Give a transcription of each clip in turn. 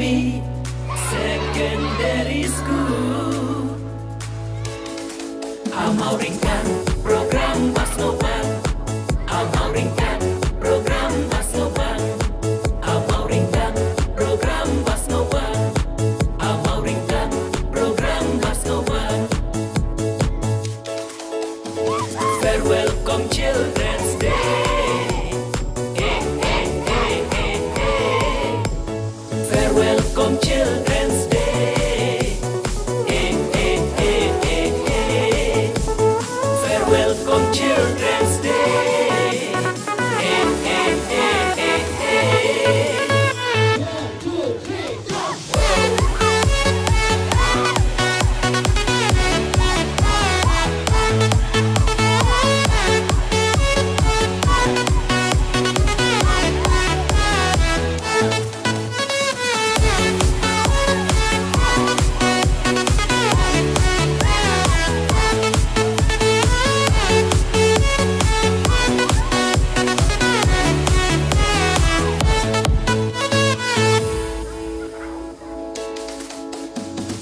Academy Secondary School. Amal ringkan program Basnoban, amal ringkan program Basnoban, amal ringkan program Basnoban, amal ringkan program Basnoban. Farewell come Children's Day. Farewell come Children's Day. Farewell come Children's Day.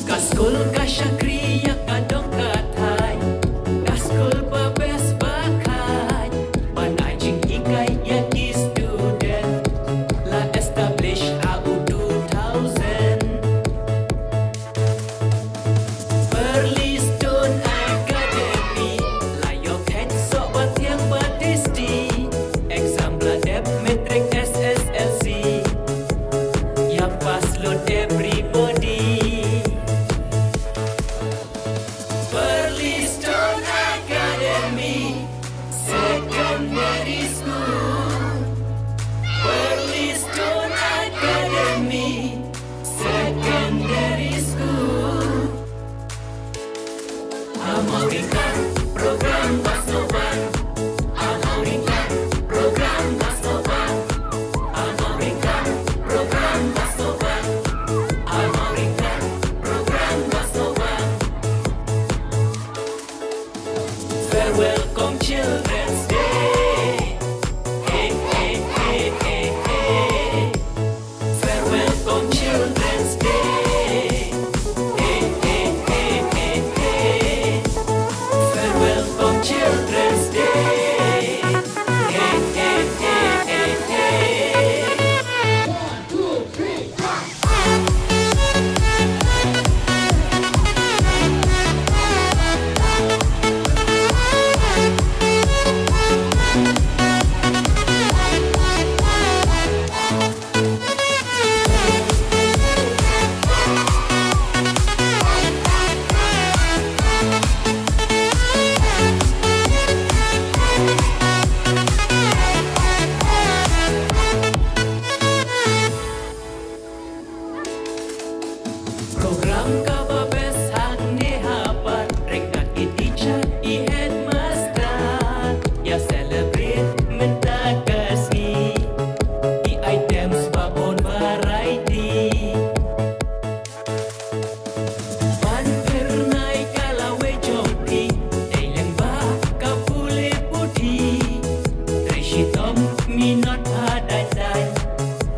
Kaskul kasyakriya kadong kathai, kaskul babes bakai, panai jing ikai yaki student, la establish AU 2000. Perlistun Academy, layok head sobat yang batisti, exam bladep metrik SSLC, ya pas load everybody. Perlistun Academy Secondary School. Perlistun Academy Secondary School. Amal ringkan program Basnoban, amal ringkan program Basnoban, amal ringkan program Basnoban, amal ringkan program Basnoban. Farewell come Children's Day. Farewell come Children's Day. Farewell come Children's Day. Program kababes hang nehapan, ringkat i teacher i headmaster, ya celebrate mentakasni, i items babon variety. Pan pernai kalawe jompi, daileng ba kapule putih, trishitom minot hadai-dai,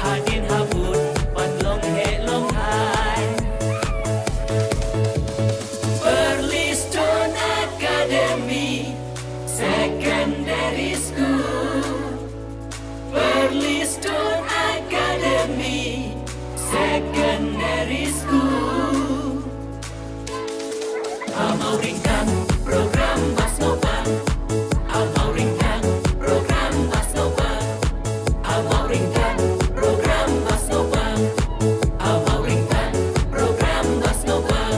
hadin habun pan long he long hai. Perlistun Academy Secondary School. Perlistun Academy Secondary School. Amal ringkan program Basnoban, amal ringkan program Basnoban, amal ringkan program Basnoban, amal ringkan program Basnoban.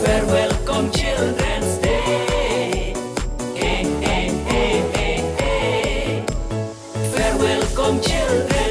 Farewell come Children's Day. Farewell come Children's Day.